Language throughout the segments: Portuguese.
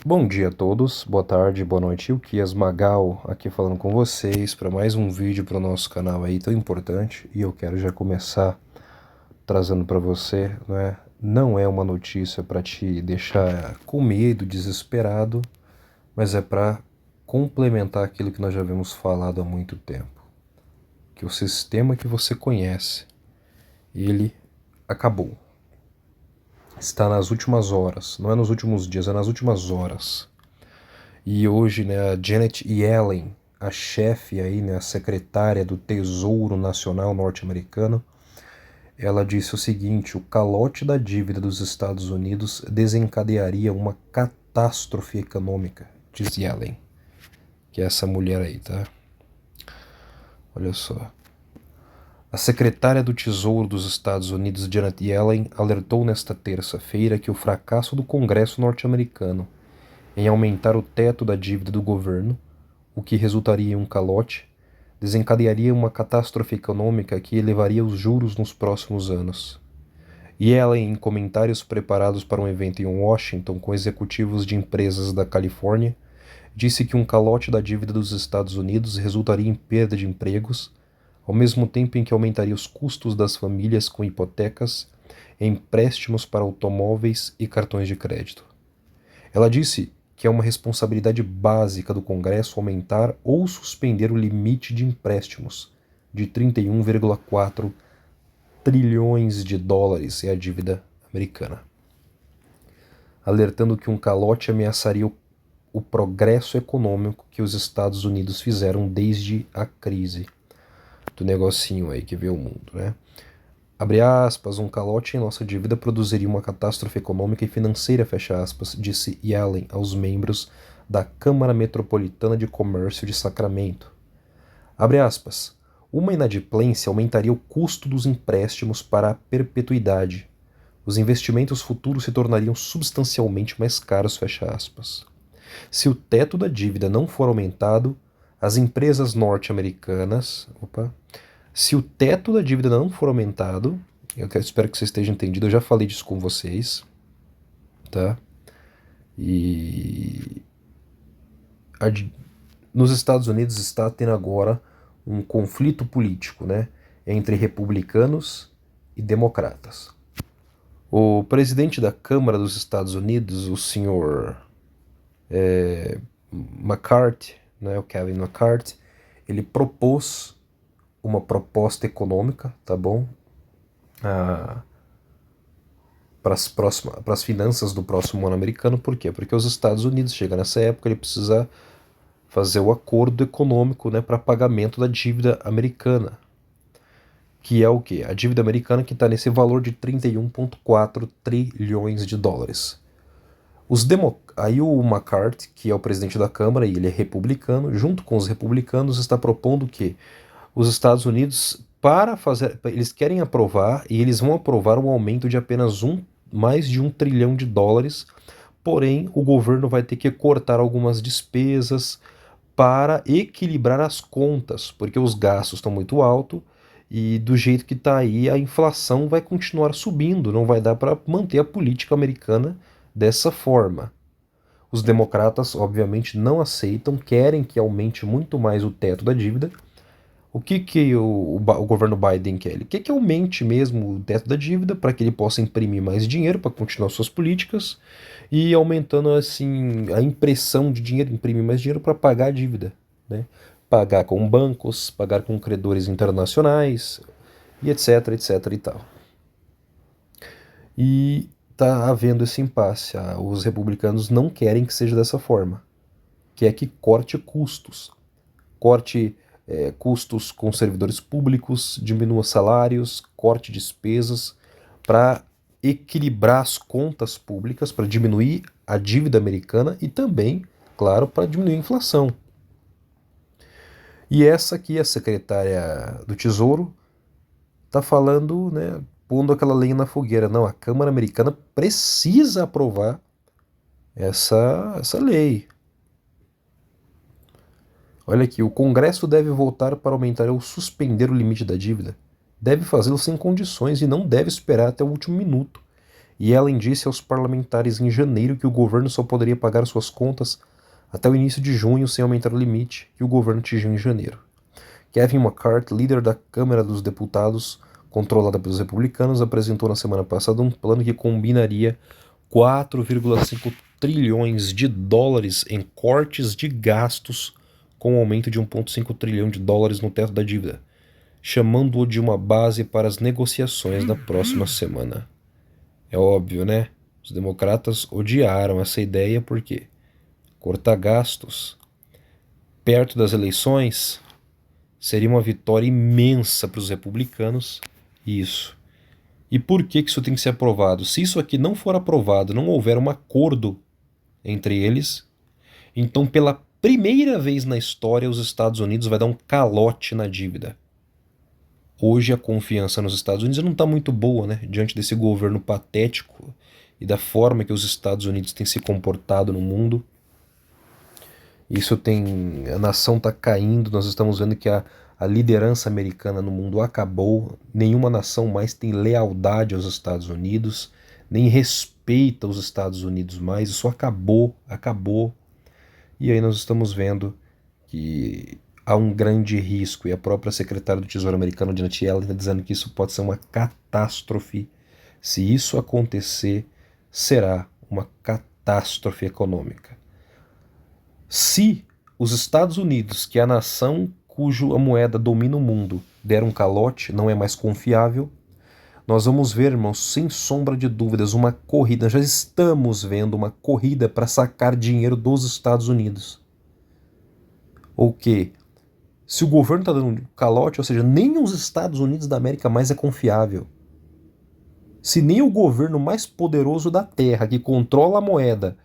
Bom dia a todos, boa tarde, boa noite. O Kias Magal aqui falando com vocês para mais um vídeo para o nosso canal aí tão importante. E eu quero já começar trazendo para você, né? Não é uma notícia para te deixar com medo, desesperado, mas é para complementar aquilo que nós já vemos falado há muito tempo. Que o sistema que você conhece, ele acabou. Está nas últimas horas, não é nos últimos dias, é nas últimas horas. E hoje, né, a Janet Yellen, a chefe aí, né, a secretária do Tesouro Nacional norte-americano, ela disse o seguinte: o calote da dívida dos Estados Unidos desencadearia uma catástrofe econômica, diz Yellen, que é essa mulher aí, tá? Olha só. A secretária do Tesouro dos Estados Unidos, Janet Yellen, alertou nesta terça-feira que o fracasso do Congresso norte-americano em aumentar o teto da dívida do governo, o que resultaria em um calote, desencadearia uma catástrofe econômica que elevaria os juros nos próximos anos. Yellen, em comentários preparados para um evento em Washington com executivos de empresas da Califórnia, disse que um calote da dívida dos Estados Unidos resultaria em perda de empregos, ao mesmo tempo em que aumentaria os custos das famílias com hipotecas, empréstimos para automóveis e cartões de crédito. Ela disse que é uma responsabilidade básica do Congresso aumentar ou suspender o limite de empréstimos de 31,4 trilhões de dólares é a dívida americana, alertando que um calote ameaçaria o progresso econômico que os Estados Unidos fizeram desde a crise do negocinho aí que vê o mundo, né? Abre aspas, um calote em nossa dívida produziria uma catástrofe econômica e financeira, fecha aspas, disse Yellen aos membros da Câmara Metropolitana de Comércio de Sacramento. Abre aspas, uma inadimplência aumentaria o custo dos empréstimos para a perpetuidade. Os investimentos futuros se tornariam substancialmente mais caros, fecha aspas. Se o teto da dívida não for aumentado, as empresas norte-americanas... Se o teto da dívida não for aumentado, espero que você esteja entendido, eu já falei disso com vocês, tá? E nos Estados Unidos está tendo agora um conflito político, né, entre republicanos e democratas. O presidente da Câmara dos Estados Unidos, o senhor McCarthy, né, o Kevin McCarthy, ele propôs uma proposta econômica, tá bom? Para as finanças do próximo ano americano. Por quê? Porque os Estados Unidos, chega nessa época, ele precisa fazer o acordo econômico, né, para pagamento da dívida americana. Que é o quê? A dívida americana que está nesse valor de 31,4 trilhões de dólares. Aí o McCarthy, que é o presidente da Câmara, e ele é republicano, junto com os republicanos, está propondo que os Estados Unidos, eles querem aprovar, e eles vão aprovar um aumento de apenas mais de 1 trilhão de dólares, porém o governo vai ter que cortar algumas despesas para equilibrar as contas, porque os gastos estão muito altos e do jeito que está aí a inflação vai continuar subindo, não vai dar para manter a política americana dessa forma. Os democratas, obviamente, não aceitam, querem que aumente muito mais o teto da dívida. O que o governo Biden quer? Ele quer que aumente mesmo o teto da dívida para que ele possa imprimir mais dinheiro para continuar suas políticas e aumentando assim a impressão de dinheiro, imprimir mais dinheiro para pagar a dívida, né? Pagar com bancos, pagar com credores internacionais e etc, etc e tal. E está havendo esse impasse. Os republicanos não querem que seja dessa forma. Quer que corte custos. Corte custos com servidores públicos, diminua salários, corte despesas, para equilibrar as contas públicas, para diminuir a dívida americana e também, claro, para diminuir a inflação. E essa aqui, a secretária do Tesouro, está falando, né, pondo aquela lenha na fogueira. Não, a Câmara Americana precisa aprovar essa lei. Olha aqui, o Congresso deve votar para aumentar ou suspender o limite da dívida. Deve fazê-lo sem condições e não deve esperar até o último minuto. e Yellen disse aos parlamentares em janeiro que o governo só poderia pagar suas contas até o início de junho sem aumentar o limite que o governo atingiu em janeiro. Kevin McCarthy, líder da Câmara dos Deputados, controlada pelos republicanos, apresentou na semana passada um plano que combinaria 4,5 trilhões de dólares em cortes de gastos com o aumento de 1,5 trilhão de dólares no teto da dívida, chamando-o de uma base para as negociações da próxima semana. É óbvio, né? Os democratas odiaram essa ideia porque cortar gastos perto das eleições seria uma vitória imensa para os republicanos. Isso. E por que isso tem que ser aprovado? Se isso aqui não for aprovado, não houver um acordo entre eles, então pela primeira vez na história os Estados Unidos vai dar um calote na dívida. Hoje a confiança nos Estados Unidos não está muito boa, né? Diante desse governo patético e da forma que os Estados Unidos têm se comportado no mundo. A nação está caindo, nós estamos vendo que a liderança americana no mundo acabou, nenhuma nação mais tem lealdade aos Estados Unidos, nem respeita os Estados Unidos mais, isso acabou. E aí nós estamos vendo que há um grande risco, e a própria secretária do Tesouro americano, Janet Yellen, está dizendo que isso pode ser uma catástrofe. Se isso acontecer, será uma catástrofe econômica. Se os Estados Unidos, que é a nação cuja moeda domina o mundo, der um calote, não é mais confiável, nós vamos ver, irmãos, sem sombra de dúvidas, uma corrida, já estamos vendo uma corrida para sacar dinheiro dos Estados Unidos. Ou que, se o governo está dando um calote, ou seja, nem os Estados Unidos da América mais é confiável. Se nem o governo mais poderoso da Terra, que controla a moeda,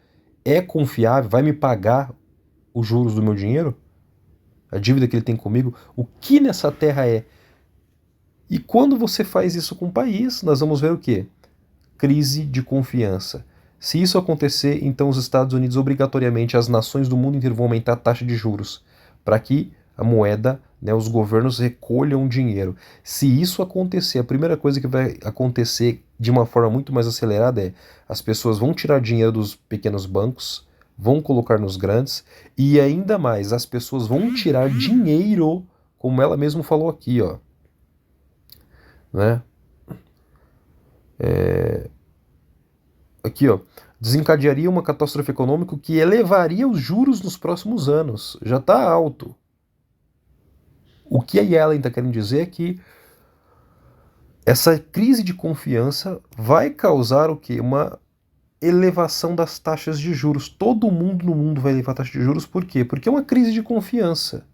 é confiável, vai me pagar os juros do meu dinheiro, a dívida que ele tem comigo, o que nessa terra é? E quando você faz isso com o país, nós vamos ver o quê? Crise de confiança. Se isso acontecer, então os Estados Unidos, obrigatoriamente, as nações do mundo inteiro vão aumentar a taxa de juros, para que a moeda, né, os governos recolham dinheiro. Se isso acontecer, a primeira coisa que vai acontecer de uma forma muito mais acelerada é as pessoas vão tirar dinheiro dos pequenos bancos, vão colocar nos grandes, e ainda mais, as pessoas vão tirar dinheiro, como ela mesma falou aqui, ó, né? Aqui, ó, desencadearia uma catástrofe econômica que elevaria os juros nos próximos anos. Já está alto. O que a Yellen está querendo dizer é que essa crise de confiança vai causar o quê? Uma elevação das taxas de juros. Todo mundo no mundo vai elevar a taxa de juros, por quê? Porque é uma crise de confiança.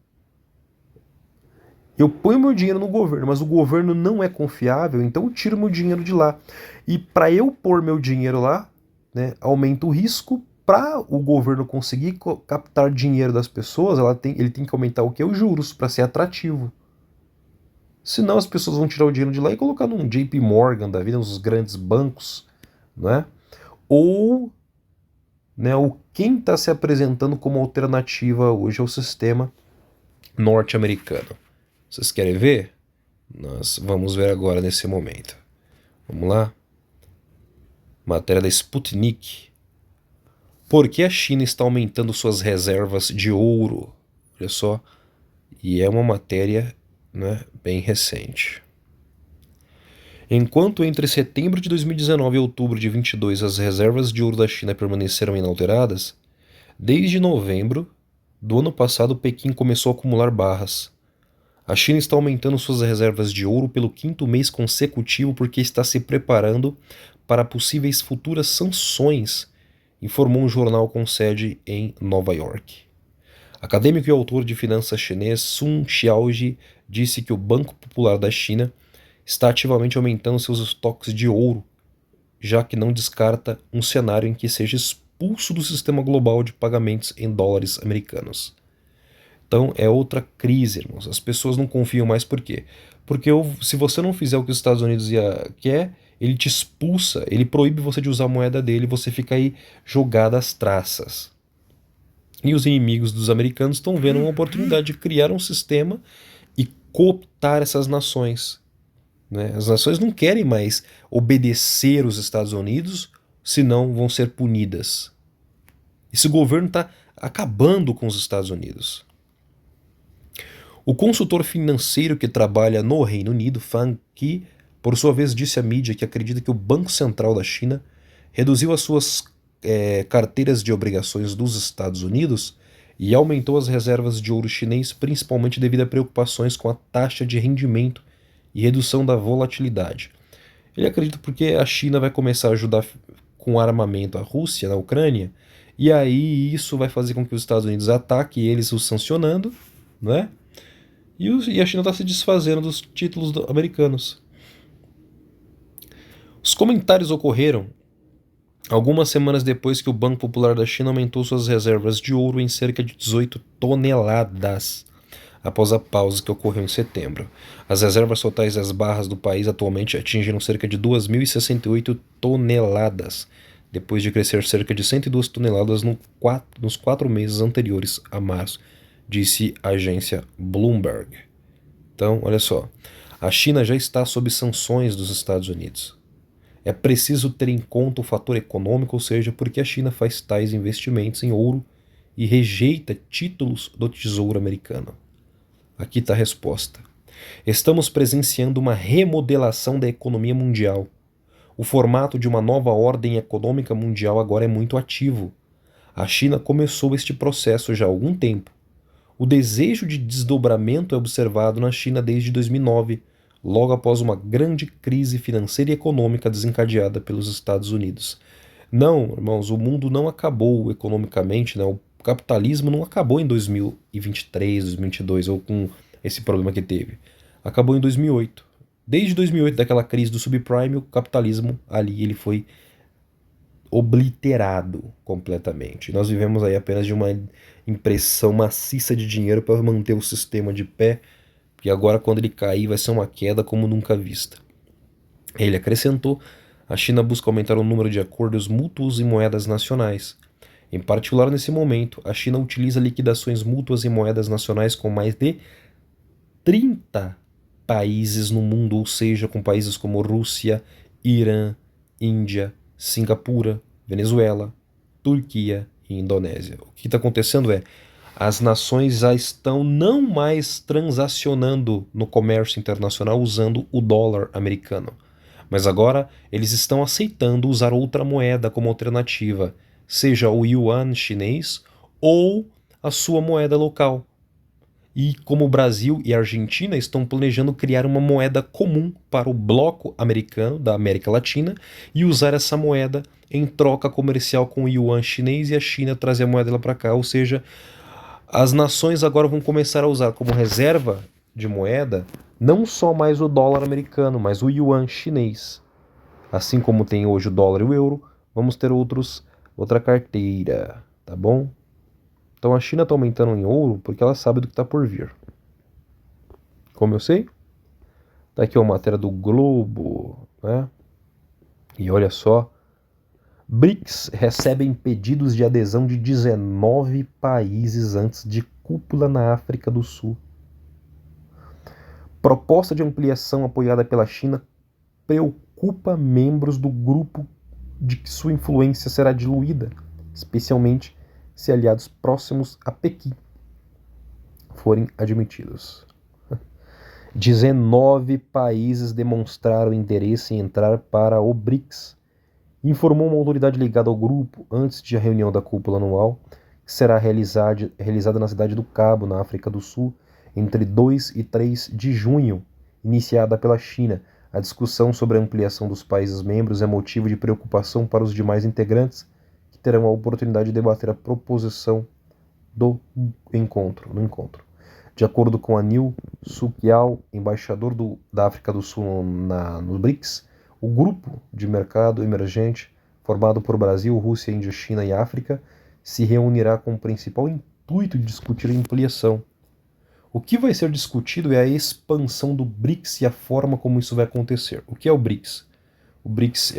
Eu ponho meu dinheiro no governo, mas o governo não é confiável, então eu tiro meu dinheiro de lá. E para eu pôr meu dinheiro lá, né, aumenta o risco. Para o governo conseguir captar dinheiro das pessoas, ele tem que aumentar o que? Os juros, para ser atrativo. Senão as pessoas vão tirar o dinheiro de lá e colocar num JP Morgan da vida, nos grandes bancos, né? Ou, né, quem está se apresentando como alternativa hoje ao sistema norte-americano. Vocês querem ver? Nós vamos ver agora nesse momento. Vamos lá? Matéria da Sputnik. Por que a China está aumentando suas reservas de ouro? Olha só. E é uma matéria, né, bem recente. Enquanto entre setembro de 2019 e outubro de 2022 as reservas de ouro da China permaneceram inalteradas, desde novembro do ano passado Pequim começou a acumular barras. A China está aumentando suas reservas de ouro pelo 5º mês consecutivo porque está se preparando para possíveis futuras sanções, informou um jornal com sede em Nova York. Acadêmico e autor de finanças chinês Sun Xiaoji disse que o Banco Popular da China está ativamente aumentando seus estoques de ouro, já que não descarta um cenário em que seja expulso do sistema global de pagamentos em dólares americanos. Então é outra crise, irmãos. As pessoas não confiam mais por quê? Porque se você não fizer o que os Estados Unidos quer, ele te expulsa, ele proíbe você de usar a moeda dele, você fica aí jogado às traças. E os inimigos dos americanos estão vendo uma oportunidade de criar um sistema e cooptar essas nações. né? As nações não querem mais obedecer os Estados Unidos, senão vão ser punidas. Esse governo está acabando com os Estados Unidos. O consultor financeiro que trabalha no Reino Unido, Fang Qi, por sua vez disse à mídia que acredita que o Banco Central da China reduziu as suas carteiras de obrigações dos Estados Unidos e aumentou as reservas de ouro chinês, principalmente devido a preocupações com a taxa de rendimento e redução da volatilidade. Ele acredita porque a China vai começar a ajudar com armamento a Rússia na Ucrânia, e aí isso vai fazer com que os Estados Unidos ataquem eles, os sancionando, né? E a China está se desfazendo dos títulos americanos. Os comentários ocorreram algumas semanas depois que o Banco Popular da China aumentou suas reservas de ouro em cerca de 18 toneladas, após a pausa que ocorreu em setembro. As reservas totais das barras do país atualmente atingiram cerca de 2.068 toneladas, depois de crescer cerca de 102 toneladas nos 4 meses anteriores a março, disse a agência Bloomberg. Então, olha só, a China já está sob sanções dos Estados Unidos. É preciso ter em conta o fator econômico, ou seja, porque a China faz tais investimentos em ouro e rejeita títulos do Tesouro Americano. Aqui está a resposta. Estamos presenciando uma remodelação da economia mundial. O formato de uma nova ordem econômica mundial agora é muito ativo. A China começou este processo já há algum tempo. O desejo de desdobramento é observado na China desde 2009, logo após uma grande crise financeira e econômica desencadeada pelos Estados Unidos. Não, irmãos, o mundo não acabou economicamente, né? O capitalismo não acabou em 2023, 2022, ou com esse problema que teve. Acabou em 2008. Desde 2008, daquela crise do subprime, o capitalismo ali ele foi obliterado completamente. Nós vivemos aí apenas de uma impressão maciça de dinheiro para manter o sistema de pé, e agora quando ele cair vai ser uma queda como nunca vista. Ele acrescentou, a China busca aumentar o número de acordos mútuos em moedas nacionais. Em particular, nesse momento, a China utiliza liquidações mútuas em moedas nacionais com mais de 30 países no mundo, ou seja, com países como Rússia, Irã, Índia, Singapura, Venezuela, Turquia e Indonésia. O que está acontecendo é, as nações já estão não mais transacionando no comércio internacional usando o dólar americano, mas agora eles estão aceitando usar outra moeda como alternativa, seja o yuan chinês ou a sua moeda local. E como o Brasil e a Argentina estão planejando criar uma moeda comum para o bloco americano da América Latina e usar essa moeda em troca comercial com o yuan chinês e a China trazer a moeda lá para cá, ou seja, as nações agora vão começar a usar como reserva de moeda não só mais o dólar americano, mas o yuan chinês. Assim como tem hoje o dólar e o euro, vamos ter outra carteira, tá bom? Então a China está aumentando em ouro porque ela sabe do que está por vir. Como eu sei? Tá aqui uma matéria do Globo, né? E olha só, BRICS recebem pedidos de adesão de 19 países antes de cúpula na África do Sul. Proposta de ampliação apoiada pela China preocupa membros do grupo de que sua influência será diluída, especialmente se aliados próximos a Pequim forem admitidos. 19 países demonstraram interesse em entrar para o BRICS, informou uma autoridade ligada ao grupo antes de a reunião da cúpula anual, que será realizada na cidade do Cabo, na África do Sul, entre 2 e 3 de junho, iniciada pela China. A discussão sobre a ampliação dos países membros é motivo de preocupação para os demais integrantes, que terão a oportunidade de debater a proposição no encontro. De acordo com Anil Sukyal, embaixador da África do Sul no BRICS, o grupo de mercado emergente, formado por Brasil, Rússia, Índia, China e África, se reunirá com o principal intuito de discutir a ampliação. O que vai ser discutido é a expansão do BRICS e a forma como isso vai acontecer. O que é o BRICS? O BRICS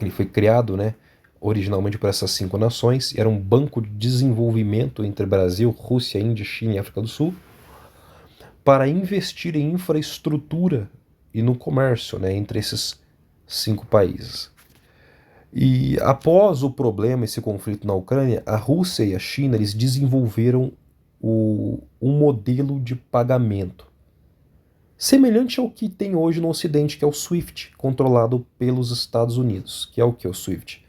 ele foi criado, né, originalmente por essas 5 nações, era um banco de desenvolvimento entre Brasil, Rússia, Índia, China e África do Sul, para investir em infraestrutura e no comércio, né, entre esses 5 países. E após o problema, esse conflito na Ucrânia, a Rússia e a China eles desenvolveram um modelo de pagamento semelhante ao que tem hoje no Ocidente, que é o SWIFT, controlado pelos Estados Unidos, que é o que? O SWIFT.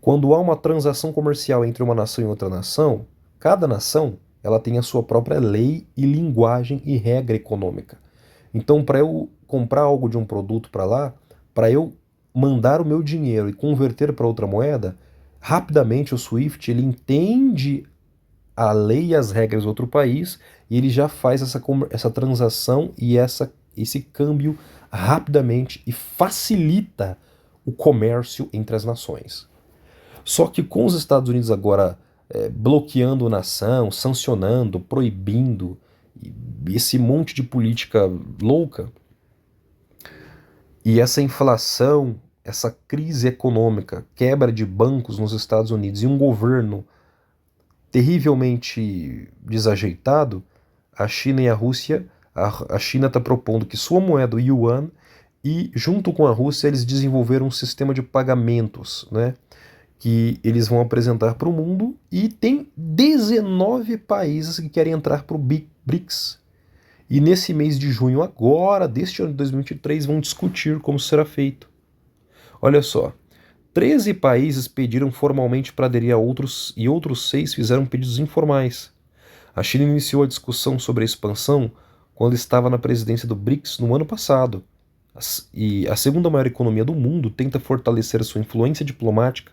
Quando há uma transação comercial entre uma nação e outra nação, cada nação ela tem a sua própria lei e linguagem e regra econômica. Então, para eu comprar algo de um produto para lá, para eu mandar o meu dinheiro e converter para outra moeda, rapidamente o SWIFT ele entende a lei e as regras do outro país e ele já faz essa transação e esse câmbio rapidamente e facilita o comércio entre as nações. Só que com os Estados Unidos agora bloqueando a nação, sancionando, proibindo, e esse monte de política louca, e essa inflação, essa crise econômica, quebra de bancos nos Estados Unidos e um governo terrivelmente desajeitado, a China e a Rússia, a China está propondo que sua moeda, o yuan, e junto com a Rússia eles desenvolveram um sistema de pagamentos, né? Que eles vão apresentar para o mundo e tem 19 países que querem entrar para o BRICS. E nesse mês de junho agora, deste ano de 2023, vão discutir como será feito. Olha só, 13 países pediram formalmente para aderir a outros e outros 6 fizeram pedidos informais. A China iniciou a discussão sobre a expansão quando estava na presidência do BRICS no ano passado. E a segunda maior economia do mundo tenta fortalecer sua influência diplomática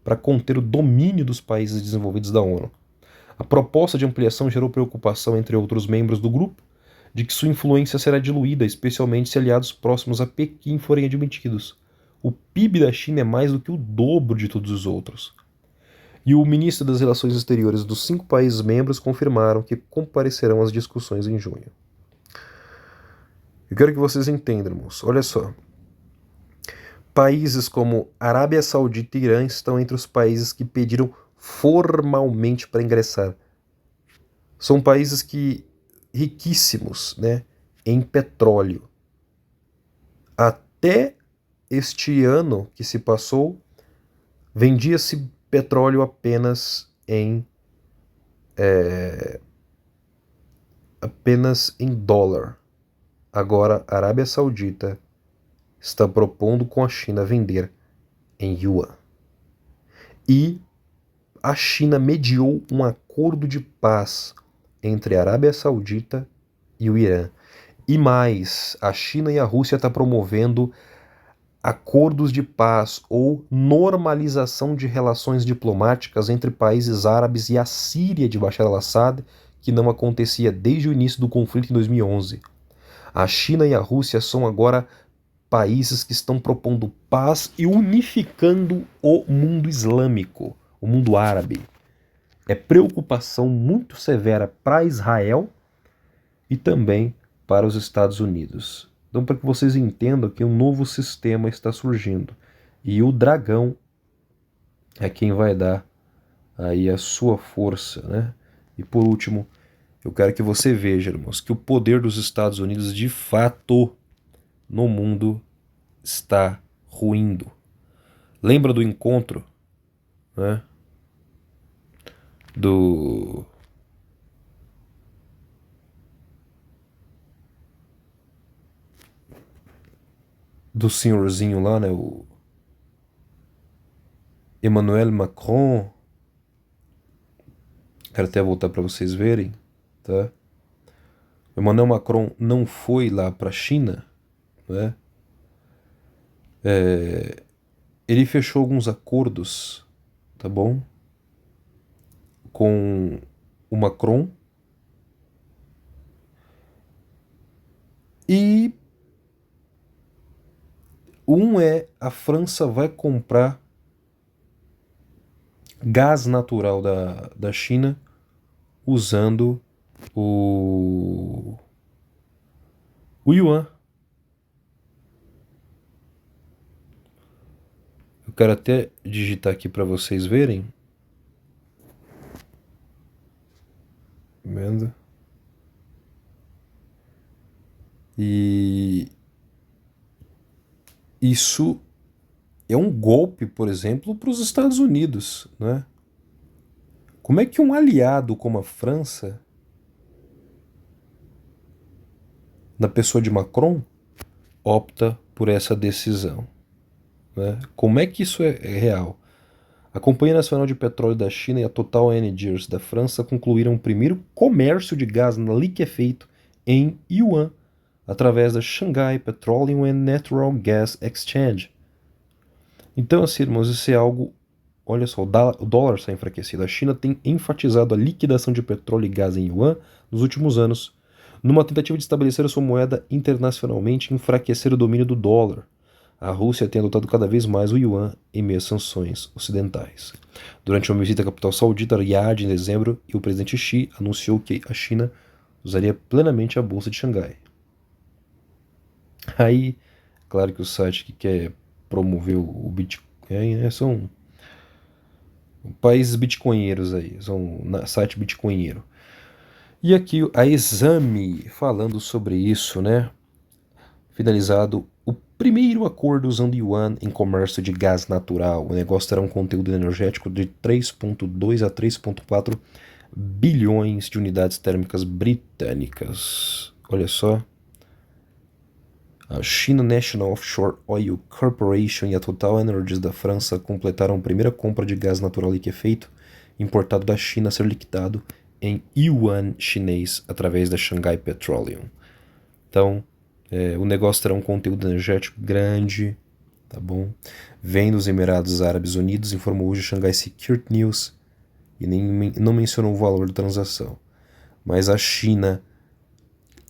para conter o domínio dos países desenvolvidos da ONU. A proposta de ampliação gerou preocupação entre outros membros do grupo de que sua influência será diluída, especialmente se aliados próximos a Pequim forem admitidos. O PIB da China é mais do que o dobro de todos os outros. E o ministro das Relações Exteriores dos 5 países membros confirmaram que comparecerão às discussões em junho. Eu quero que vocês entendam, irmãos. Olha só. Países como Arábia Saudita e Irã estão entre os países que pediram formalmente para ingressar. São países riquíssimos, né, em petróleo. Até este ano que se passou, vendia-se petróleo apenas em dólar. Agora, a Arábia Saudita está propondo com a China vender em yuan. E a China mediou um acordo de paz entre a Arábia Saudita e o Irã. E mais, a China e a Rússia estão promovendo acordos de paz ou normalização de relações diplomáticas entre países árabes e a Síria de Bashar al-Assad, que não acontecia desde o início do conflito em 2011. A China e a Rússia são agora países que estão propondo paz e unificando o mundo islâmico, o mundo árabe. É preocupação muito severa para Israel e também para os Estados Unidos. Então, para que vocês entendam que um novo sistema está surgindo e o dragão é quem vai dar aí a sua força, né? E por último, eu quero que você veja, irmãos, que o poder dos Estados Unidos de fato no mundo está ruindo. Lembra do encontro, né, do senhorzinho lá, né, o Emmanuel Macron. Quero até voltar para vocês verem, tá? O Emmanuel Macron não foi lá para a China, né? Ele fechou alguns acordos, tá bom? Com o Macron e a França vai comprar gás natural da China usando o yuan. Eu quero até digitar aqui para vocês verem. Vendo? E isso é um golpe, por exemplo, para os Estados Unidos, né? Como é que um aliado como a França, na pessoa de Macron, opta por essa decisão, né? Como é que isso é real? A Companhia Nacional de Petróleo da China e a Total Energies da França concluíram o primeiro comércio de gás liquefeito em yuan, através da Shanghai Petroleum and Natural Gas Exchange. Então, assim, irmãos, isso é algo. Olha só, o dólar está enfraquecido. A China tem enfatizado a liquidação de petróleo e gás em yuan nos últimos anos, numa tentativa de estabelecer a sua moeda internacionalmente e enfraquecer o domínio do dólar. A Rússia tem adotado cada vez mais o yuan em meio às sanções ocidentais. Durante uma visita à capital saudita, Riad, em dezembro, o presidente Xi anunciou que a China usaria plenamente a bolsa de Xangai. Aí, claro que o site que quer promover o Bitcoin, né, são países bitcoinheiros aí, são site bitcoinheiro. E aqui a Exame falando sobre isso, né? Finalizado o primeiro acordo usando yuan em comércio de gás natural. O negócio terá um conteúdo energético de 3,2 a 3,4 bilhões de unidades térmicas britânicas. Olha só. A China National Offshore Oil Corporation e a Total Energies da França completaram a primeira compra de gás natural liquefeito importado da China a ser liquidado em yuan chinês através da Shanghai Petroleum. Então, o negócio terá um conteúdo energético grande, tá bom? Vem dos Emirados Árabes Unidos, informou hoje a Shanghai Security News e não mencionou o valor da transação. Mas a China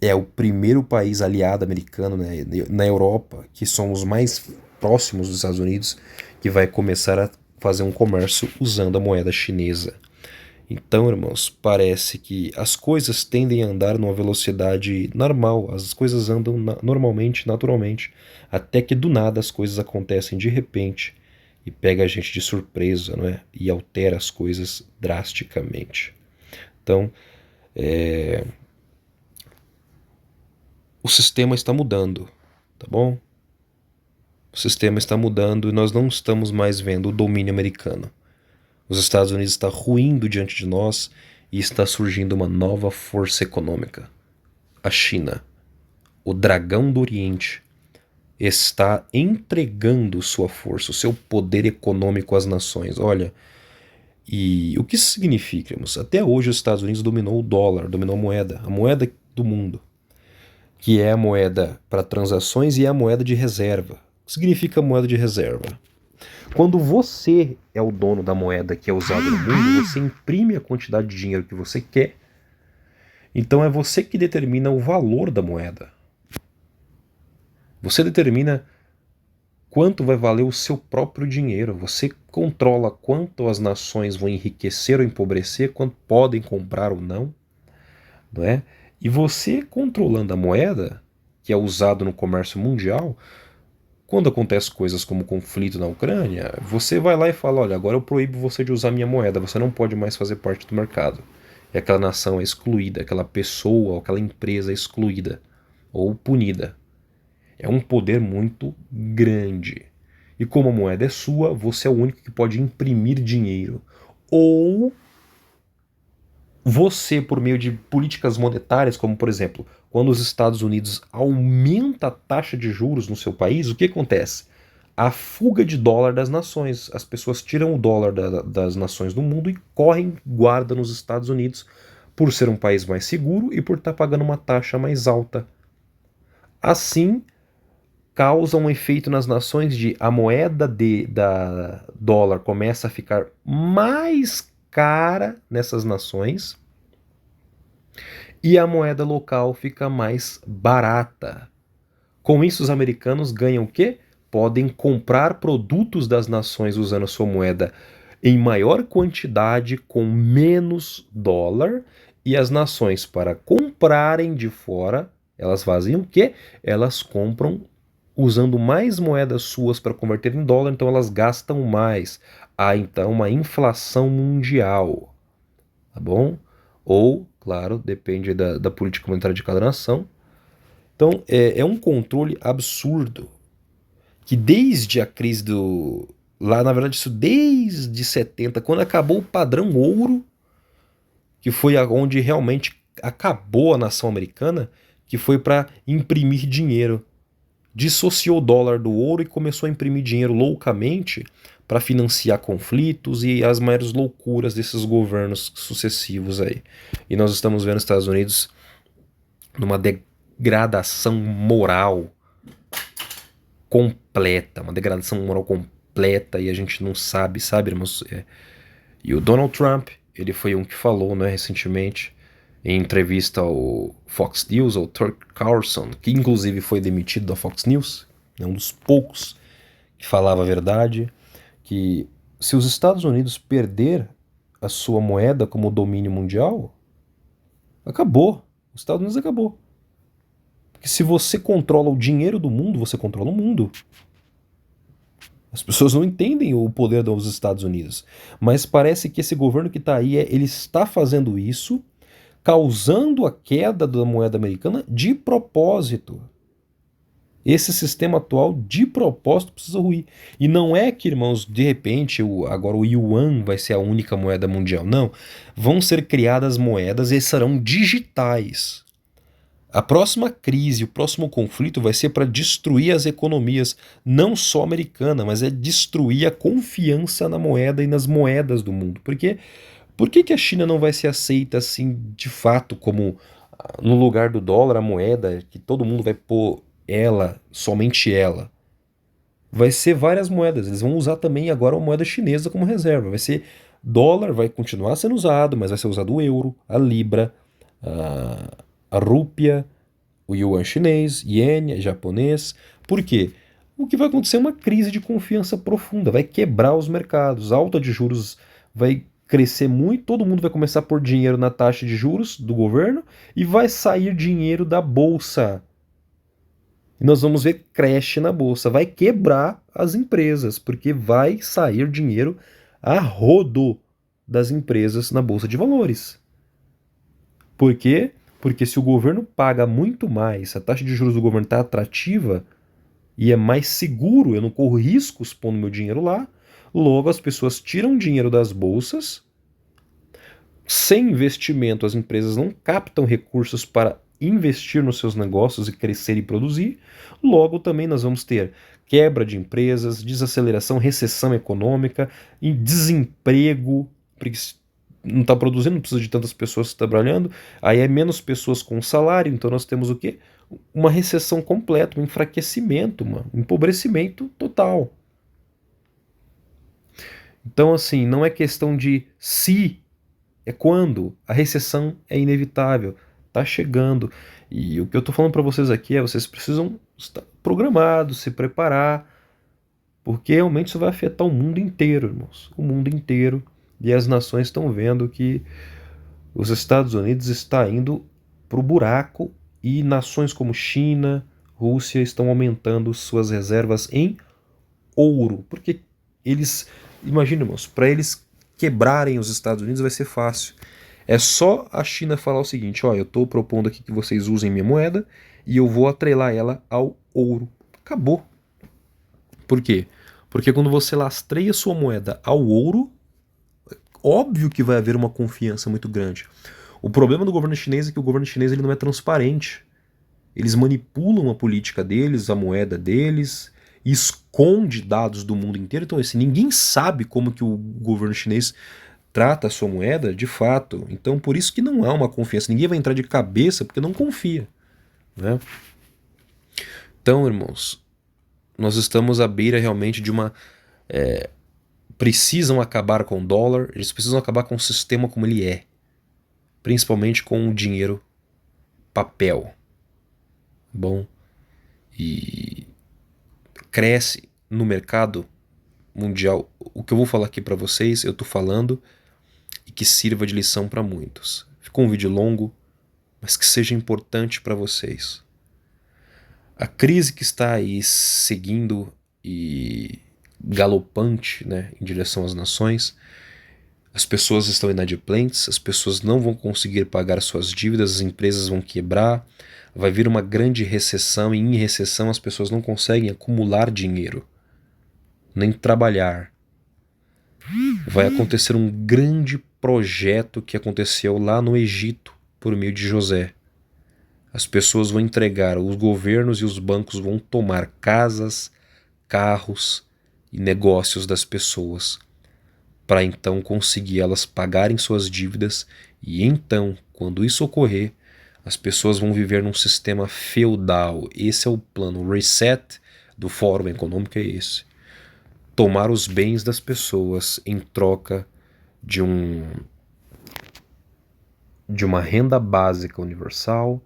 é o primeiro país aliado americano, né, na Europa, que são os mais próximos dos Estados Unidos, que vai começar a fazer um comércio usando a moeda chinesa. Então, irmãos, parece que as coisas tendem a andar numa velocidade normal, as coisas andam normalmente, naturalmente, até que do nada as coisas acontecem de repente e pega a gente de surpresa, não é? E altera as coisas drasticamente. Então, o sistema está mudando, tá bom? O sistema está mudando e nós não estamos mais vendo o domínio americano. Os Estados Unidos está ruindo diante de nós e está surgindo uma nova força econômica. A China, o dragão do Oriente, está entregando sua força, o seu poder econômico às nações. Olha, e o que isso significa, irmãos? Até hoje os Estados Unidos dominou o dólar, dominou a moeda do mundo, que é a moeda para transações e é a moeda de reserva. O que significa moeda de reserva? Quando você é o dono da moeda que é usada no mundo, você imprime a quantidade de dinheiro que você quer. Então é você que determina o valor da moeda. Você determina quanto vai valer o seu próprio dinheiro. Você controla quanto as nações vão enriquecer ou empobrecer, quanto podem comprar ou não, não é? E você controlando a moeda, que é usado no comércio mundial, quando acontecem coisas como o conflito na Ucrânia, você vai lá e fala, olha, agora eu proíbo você de usar minha moeda, você não pode mais fazer parte do mercado. E aquela nação é excluída, aquela pessoa, aquela empresa é excluída ou punida. É um poder muito grande. E como a moeda é sua, você é o único que pode imprimir dinheiro. Ou você, por meio de políticas monetárias, como por exemplo, quando os Estados Unidos aumenta a taxa de juros no seu país, o que acontece? A fuga de dólar das nações. As pessoas tiram o dólar das nações do mundo e correm guarda nos Estados Unidos por ser um país mais seguro e por estar pagando uma taxa mais alta. Assim, causa um efeito nas nações de a moeda da dólar começa a ficar mais cara nessas nações e a moeda local fica mais barata. Com isso, os americanos ganham o quê? Podem comprar produtos das nações usando a sua moeda em maior quantidade com menos dólar e as nações, para comprarem de fora, elas fazem o quê? Elas compram usando mais moedas suas para converter em dólar, então elas gastam mais. Há então uma inflação mundial, tá bom? Ou, claro, depende da política monetária de cada nação. Então é um controle absurdo que desde a crise do... Lá, na verdade, isso desde 70, quando acabou o padrão ouro, que foi onde realmente acabou a nação americana, que foi para imprimir dinheiro. Dissociou o dólar do ouro e começou a imprimir dinheiro loucamente para financiar conflitos e as maiores loucuras desses governos sucessivos aí. E nós estamos vendo os Estados Unidos numa degradação moral completa, uma degradação moral completa, e a gente não sabe, irmãos? E o Donald Trump, ele foi um que falou, né, recentemente, em entrevista ao Fox News, ao Tucker Carlson, que inclusive foi demitido da Fox News, é um dos poucos que falava a verdade, que se os Estados Unidos perder a sua moeda como domínio mundial, acabou. Os Estados Unidos acabou. Porque se você controla o dinheiro do mundo, você controla o mundo. As pessoas não entendem o poder dos Estados Unidos. Mas parece que esse governo que está aí, ele está fazendo isso, causando a queda da moeda americana de propósito. Esse sistema atual, de propósito, precisa ruir. E não é que, irmãos, de repente, agora o Yuan vai ser a única moeda mundial. Não. Vão ser criadas moedas e serão digitais. A próxima crise, o próximo conflito vai ser para destruir as economias, não só americana, mas é destruir a confiança na moeda e nas moedas do mundo. Por que a China não vai ser aceita assim, de fato, como no lugar do dólar, a moeda, que todo mundo vai pôr ela, somente ela? Vai ser várias moedas, eles vão usar também agora a moeda chinesa como reserva. Vai ser dólar, vai continuar sendo usado, mas vai ser usado o euro, a libra, a rúpia, o yuan chinês, iene, japonês. Por quê? O que vai acontecer é uma crise de confiança profunda, vai quebrar os mercados, a alta de juros vai crescer muito, todo mundo vai começar a pôr dinheiro na taxa de juros do governo e vai sair dinheiro da bolsa. E nós vamos ver crash na bolsa, vai quebrar as empresas, porque vai sair dinheiro a rodo das empresas na bolsa de valores. Por quê? Porque se o governo paga muito mais, a taxa de juros do governo está atrativa e é mais seguro, eu não corro riscos pondo meu dinheiro lá, logo as pessoas tiram dinheiro das bolsas. Sem investimento, as empresas não captam recursos para investir nos seus negócios e crescer e produzir. Logo, também nós vamos ter quebra de empresas, desaceleração, recessão econômica, e desemprego, porque não está produzindo, não precisa de tantas pessoas trabalhando, aí é menos pessoas com salário, então nós temos o quê? Uma recessão completa, um enfraquecimento, um empobrecimento total. Então, assim, não é questão de se, é quando. A recessão é inevitável, tá chegando. E o que eu tô falando para vocês aqui é, vocês precisam estar programados, se preparar, porque realmente isso vai afetar o mundo inteiro, irmãos. O mundo inteiro. E as nações estão vendo que os Estados Unidos está indo pro buraco e nações como China, Rússia estão aumentando suas reservas em ouro, porque eles, imagina, irmãos, para eles quebrarem os Estados Unidos vai ser fácil. É só a China falar o seguinte: ó, eu estou propondo aqui que vocês usem minha moeda e eu vou atrelar ela ao ouro. Acabou. Por quê? Porque quando você lastreia sua moeda ao ouro, óbvio que vai haver uma confiança muito grande. O problema do governo chinês é que o governo chinês ele não é transparente. Eles manipulam a política deles, a moeda deles, esconde dados do mundo inteiro. Então, assim, ninguém sabe como que o governo chinês trata a sua moeda de fato. Então, por isso que não há uma confiança. Ninguém vai entrar de cabeça porque não confia, né? Então, irmãos, nós estamos à beira realmente de uma... precisam acabar com o dólar, eles precisam acabar com o sistema como ele é. Principalmente com o dinheiro papel. Bom, e cresce no mercado mundial. O que eu vou falar aqui para vocês, eu tô falando e que sirva de lição para muitos. Ficou um vídeo longo, mas que seja importante para vocês. A crise que está aí seguindo e galopante, né, em direção às nações, as pessoas estão inadimplentes, as pessoas não vão conseguir pagar suas dívidas, as empresas vão quebrar, vai vir uma grande recessão e em recessão as pessoas não conseguem acumular dinheiro, nem trabalhar. Vai acontecer um grande projeto que aconteceu lá no Egito por meio de José. As pessoas vão entregar, os governos e os bancos vão tomar casas, carros e negócios das pessoas, para então conseguir elas pagarem suas dívidas, e então, quando isso ocorrer, as pessoas vão viver num sistema feudal. Esse é o plano. O reset do Fórum Econômico é esse. Tomar os bens das pessoas em troca de uma renda básica universal,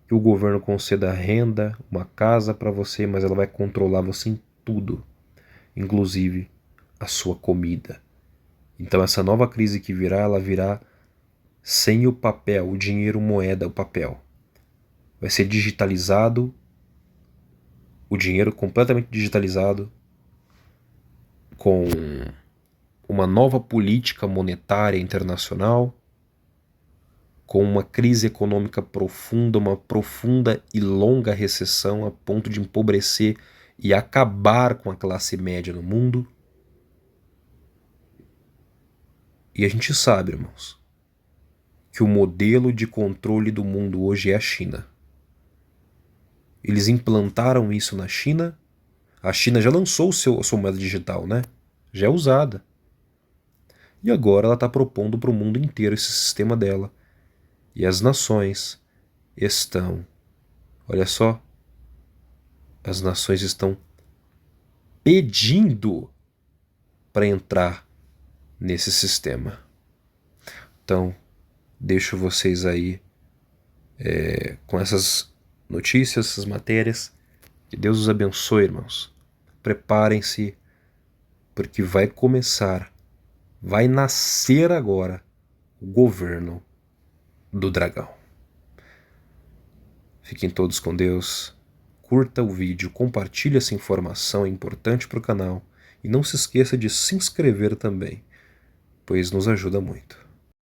que o governo conceda renda, uma casa para você, mas ela vai controlar você em tudo, inclusive a sua comida. Então essa nova crise que virá, ela virá sem o papel, o dinheiro, moeda, o papel. Vai ser digitalizado, o dinheiro completamente digitalizado, com uma nova política monetária internacional, com uma crise econômica profunda, uma profunda e longa recessão a ponto de empobrecer e acabar com a classe média no mundo. E a gente sabe, irmãos, que o modelo de controle do mundo hoje é a China. Eles implantaram isso na China. A China já lançou a sua moeda digital, né? Já é usada. E agora ela está propondo para o mundo inteiro esse sistema dela. E as nações estão, olha só, as nações estão pedindo para entrar nesse sistema. Então, deixo vocês aí com essas notícias, essas matérias. Que Deus os abençoe, irmãos. Preparem-se, porque vai começar, vai nascer agora o governo do dragão. Fiquem todos com Deus. Curta o vídeo, compartilhe essa informação, é importante para o canal. E não se esqueça de se inscrever também, pois nos ajuda muito.